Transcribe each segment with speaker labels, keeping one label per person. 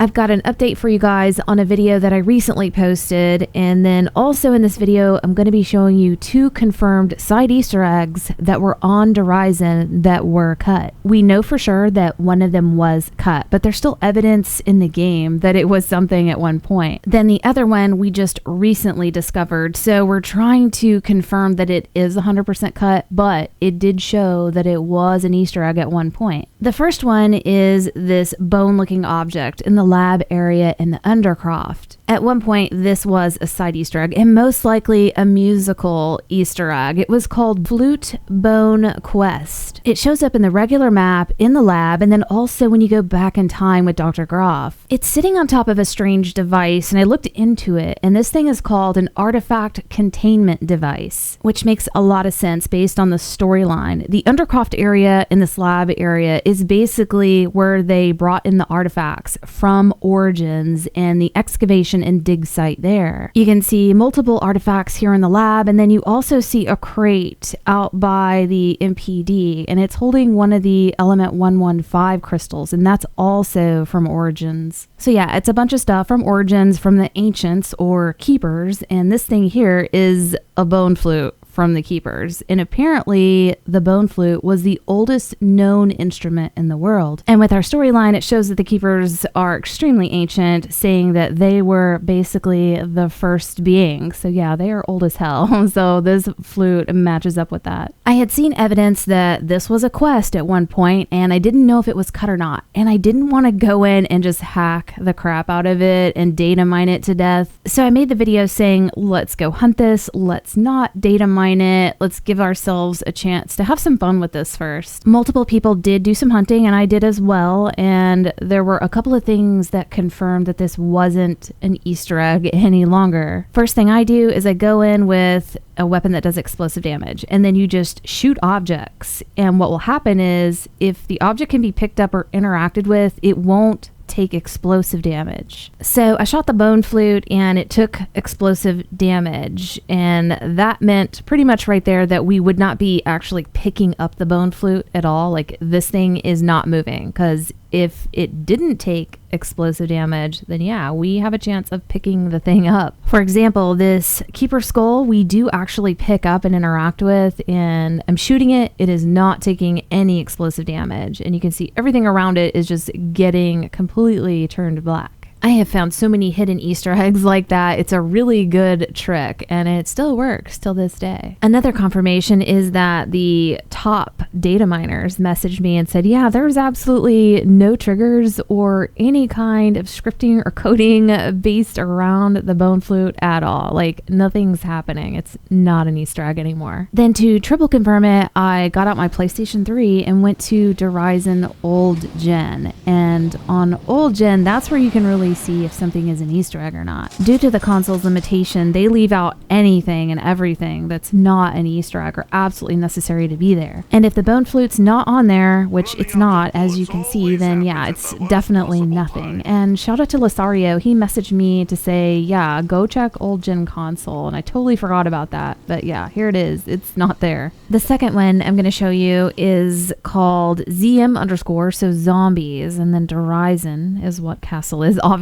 Speaker 1: I've got an update for you guys on a video that I recently posted, and then also in this video I'm going to be showing you 2 confirmed side Easter eggs that were on Horizon that were cut. We know for sure that one of them was cut, but there's still evidence in the game that it was something at one point. Then the other one we just recently discovered, so we're trying to confirm that it is 100% cut, but it did show that it was an Easter egg at one point. The first one is this bone looking object in the lab area in the Undercroft. At one point, this was a side Easter egg, and most likely a musical Easter egg. It was called Flute Bone Quest. It shows up in the regular map, in the lab, and then also when you go back in time with Dr. Groff. It's sitting on top of a strange device, and I looked into it, and this thing is called an artifact containment device, which makes a lot of sense based on the storyline. The Undercroft area in this lab area is basically where they brought in the artifacts from Origins and the excavation and dig site there. You can see multiple artifacts here in the lab, and then you also see a crate out by the MPD, and it's holding one of the element 115 crystals, and that's also from Origins. So yeah, it's a bunch of stuff from Origins, from the Ancients or Keepers, and this thing here is a bone flute from the Keepers, and apparently the bone flute was the oldest known instrument in the world. And with our storyline, it shows that the Keepers are extremely ancient, saying that they were basically the first beings. So yeah, they are old as hell. So this flute matches up with that. I had seen evidence that this was a quest at one point, and I didn't know if it was cut or not, and I didn't want to go in and just hack the crap out of it and data mine it to death. So I made the video saying, let's go hunt this, let's not data mine it. Let's give ourselves a chance to have some fun with this first. Multiple people did do some hunting, and I did as well, and there were a couple of things that confirmed that this wasn't an Easter egg any longer. First thing I do is I go in with a weapon that does explosive damage, and then you just shoot objects, and what will happen is if the object can be picked up or interacted with, it won't take explosive damage. So I shot the bone flute and it took explosive damage, and that meant pretty much right there that we would not be actually picking up the bone flute at all. Like, this thing is not moving, because if it didn't take explosive damage, then yeah, we have a chance of picking the thing up. For example, this Keeper Skull we do actually pick up and interact with, and I'm shooting it. It is not taking any explosive damage, and you can see everything around it is just getting completely turned black. I have found so many hidden Easter eggs like that. It's a really good trick, and it still works till this day. Another confirmation is that the top data miners messaged me and said, yeah, there's absolutely no triggers or any kind of scripting or coding based around the bone flute at all. Like, nothing's happening. It's not an Easter egg anymore. Then to triple confirm it, I got out my PlayStation 3 and went to Horizon Old Gen. And on Old Gen, that's where you can really see if something is an Easter egg or not. Due to the console's limitation, they leave out anything and everything that's not an Easter egg or absolutely necessary to be there. And if the bone flute's not on there, which it's not, as you can see, then yeah, it's definitely nothing. And shout out to Losario, he messaged me to say, yeah, go check Old Gen console, and I totally forgot about that, but yeah, here it is. It's not there. The second one I'm going to show you is called ZM_, so zombies, and then Horizon is what castle is, obviously,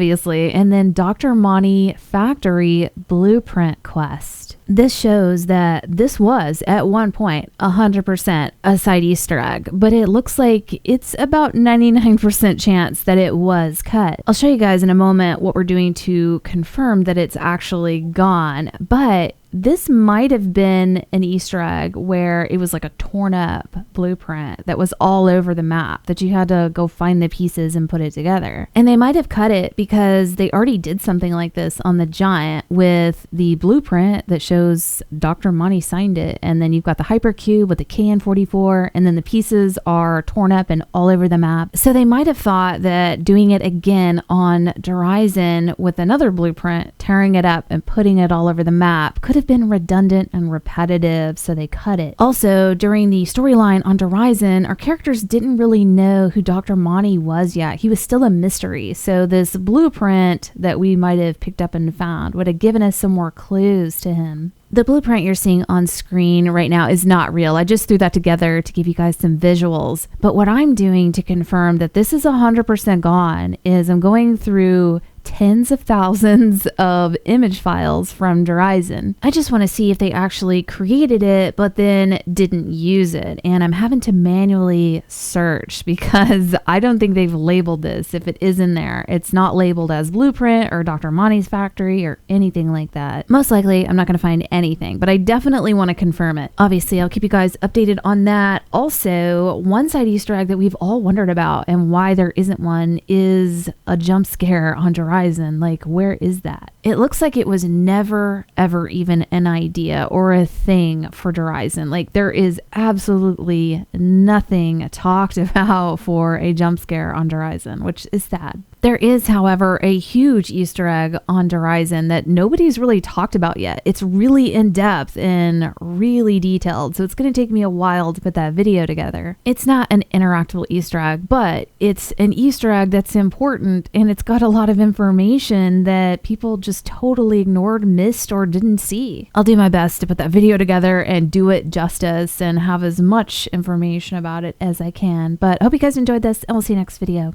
Speaker 1: and then Dr. Monty Factory Blueprint Quest. This shows that this was, at one point, 100% a side Easter egg, but it looks like it's about 99% chance that it was cut. I'll show you guys in a moment what we're doing to confirm that it's actually gone, but this might have been an Easter egg where it was like a torn up blueprint that was all over the map that you had to go find the pieces and put it together. And they might have cut it because they already did something like this on the Giant with the blueprint that shows Dr. Monty signed it. And then you've got the hypercube with the KN44, and then the pieces are torn up and all over the map. So they might have thought that doing it again on Horizon with another blueprint, tearing it up and putting it all over the map could have been redundant and repetitive, so they cut it. Also, during the storyline on Horizon, our characters didn't really know who Dr. Monty was yet. He was still a mystery, so this blueprint that we might have picked up and found would have given us some more clues to him. The blueprint you're seeing on screen right now is not real. I just threw that together to give you guys some visuals. But what I'm doing to confirm that this is 100% gone is I'm going through tens of thousands of image files from Horizon. I just want to see if they actually created it but then didn't use it, and I'm having to manually search because I don't think they've labeled this. If it is in there, it's not labeled as Blueprint or Dr. Monty's factory or anything like that. Most likely I'm not going to find anything, but I definitely want to confirm it. Obviously I'll keep you guys updated on that. Also, one side Easter egg that we've all wondered about and why there isn't one is a jump scare on Horizon. Like, where is that? It looks like it was never ever even an idea or a thing for Horizon. Like, there is absolutely nothing talked about for a jump scare on Horizon, which is sad. There is, however, a huge Easter egg on Horizon that nobody's really talked about yet. It's really in depth and really detailed, so it's going to take me a while to put that video together. It's not an interactable Easter egg, but it's an Easter egg that's important, and it's got a lot of information that people just totally ignored, missed, or didn't see. I'll do my best to put that video together and do it justice and have as much information about it as I can. But I hope you guys enjoyed this, and we'll see you next video.